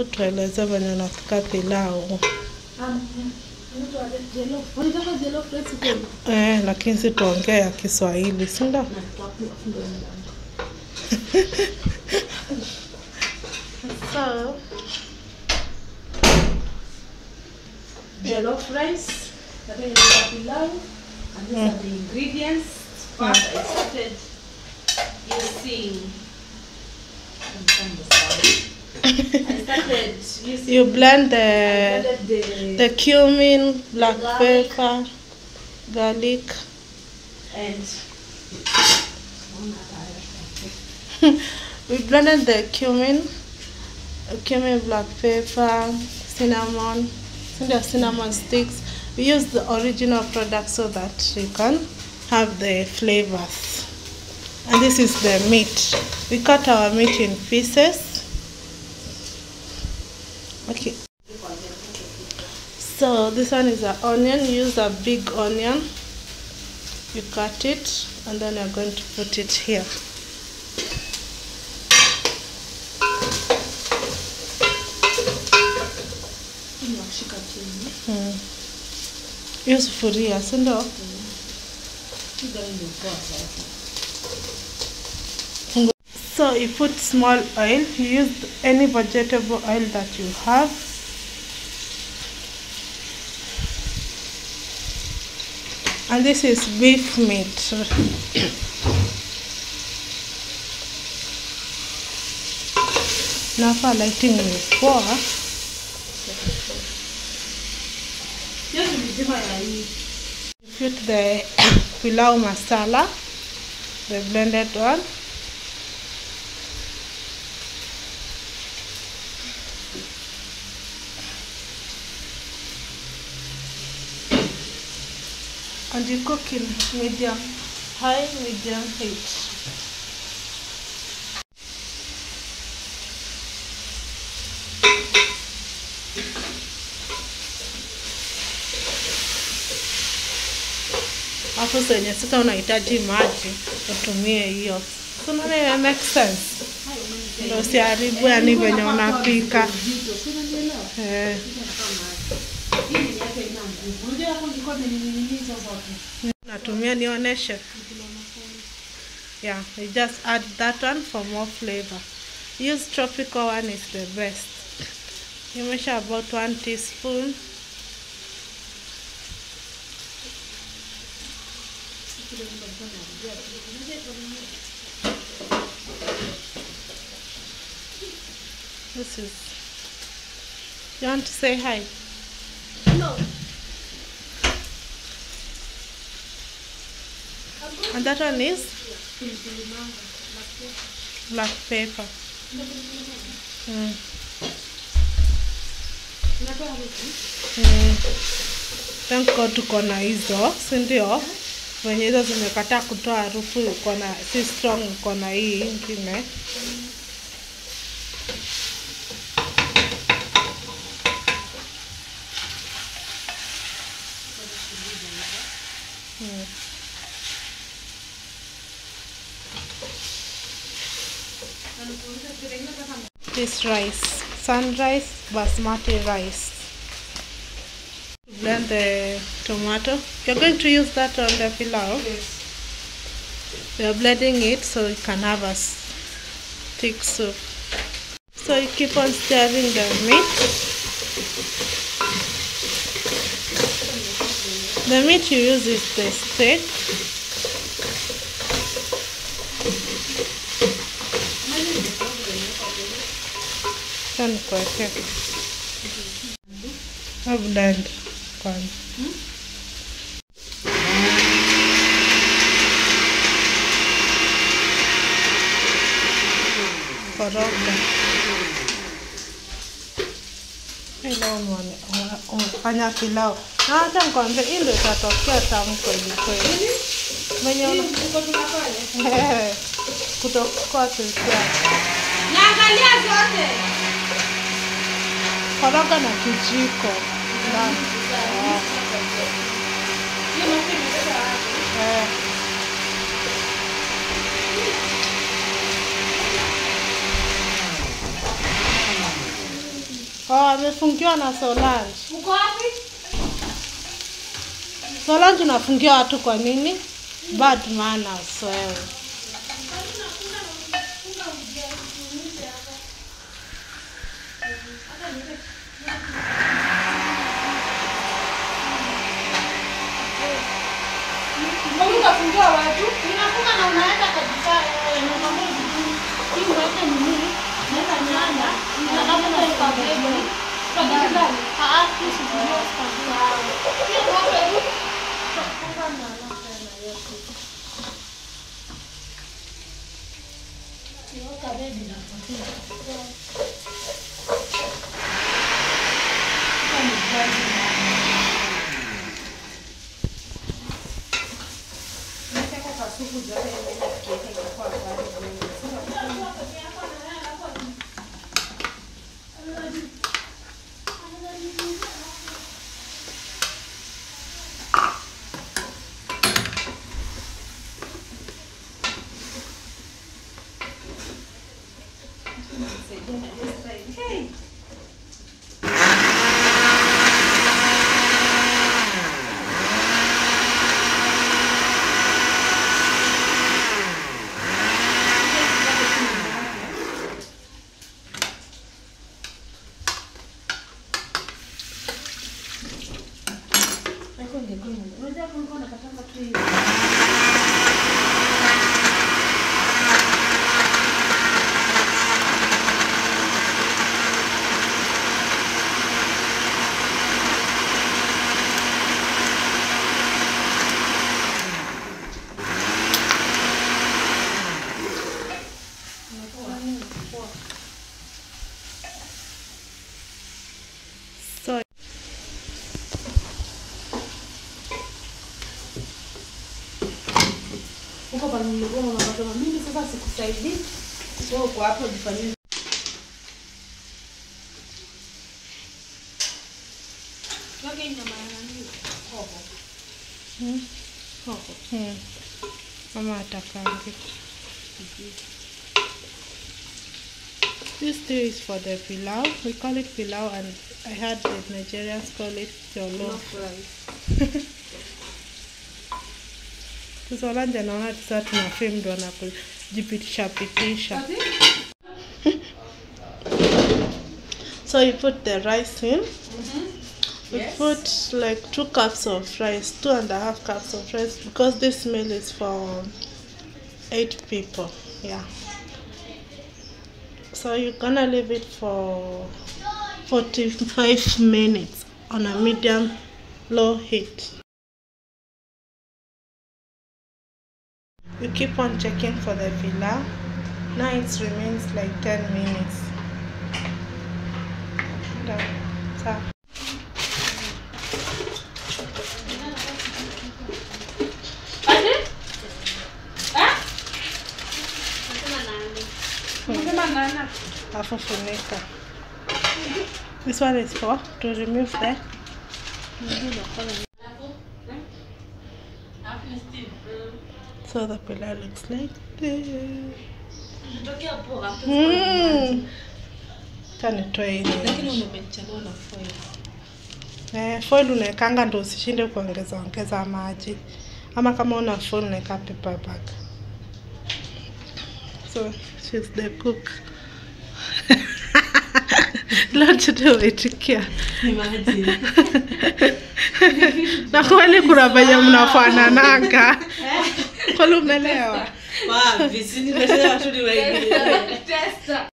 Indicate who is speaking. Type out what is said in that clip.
Speaker 1: Hebu tueleze venye unapika pilau. Lakini si tuongea Kiswahili, si ndio? So,
Speaker 2: jollof rice, pilau, and these are the ingredients. First, I started using.
Speaker 1: You blend the cumin, black pepper, garlic,
Speaker 2: and
Speaker 1: we blended the cumin, black pepper, cinnamon sticks. We use the original product so that you can have the flavors. And this is the meat. We cut our meat in pieces. Okay. So this one is an onion. Use a big onion. You cut it and then you're going to put it here. Use sufuria, si ndio? So you put small oil. You use any vegetable oil that you have. And this is beef meat. Now for lighting is poor. Put the pilau masala, the blended one. And you cook in high medium heat. Hapo senye sasa unahitaji maji, utumie hiyo. Unaona, make sense? Ndio usiharibu yani venye unapika. Natumia nioneshe. Yeah, you just add that one for more flavor. Use tropical one, is the best. You measure about 1 teaspoon. This is. You want to say hi?
Speaker 2: no.
Speaker 1: And that one is black pepper. Thank God tuko na hizo, si ndio? Wenye hizo zimekataa kutoa harufu, uko na si strong, uko na hii ingine. This rice, sunrise basmati rice. Blend the tomato. You're going to use that on the pilau?
Speaker 2: Yes.
Speaker 1: We are blending it so you can have a thick soup. So you keep on stirring the meat. The meat you use is the steak. Blend kwanza. Koroga. Umefanya pilau. Na hata nikwambia hii ndio itatokea tamu kweli kweli. Mwenye kutoka tulisia.
Speaker 2: Naangalia zote.
Speaker 1: Koroga na kijiko. Oh, amefungiwa na Solange.
Speaker 2: Uko wapi?
Speaker 1: Solange unafungia watu kwa nini? Bad manners wewe.
Speaker 2: Unafungia watu? Ninafunga na unaenda kabisa unamwambia vizuri. Hii mweke nini? Naweka nyanya, na kama na spaghetti. Spaghetti ndani. Sisi ndio spaghetti. Hiyo hapo hivi. Funga na alafu na yote. Sio kabeji na potato. Uko bado mlikuwa mnapata mimi sasa sikusaidii. Wewe uko hapo jifanyie. Yoga ina maana nini? Hoho. Hoho.
Speaker 1: Mama atakangi. This tea is for the pilau. We call it pilau and I heard the Nigerians call it jollof rice. Solange anaona sasa tuna film ndo anakujipitisha pitisha. So you put the rice in. We put like 2 cups of rice, 2.5 cups of rice because this meal is for 8 people. Yeah. So you're gonna leave it for 45 minutes on a medium low heat. You keep on checking for the pilau. Now it remains like 10 minutes. So. This one is for to remove the. So the pilau looks like this. Foil unaekanga ndo usishinde kuongeza maji. Ama kama una foil unaeka paper bag. So she's the cook. Lunch to waitikia.
Speaker 2: Imagine.
Speaker 1: Na kweli kuna venye mnafanananga. Kweli umelewa?
Speaker 2: Wapi? Si nimesema tu ni wewe. Testa.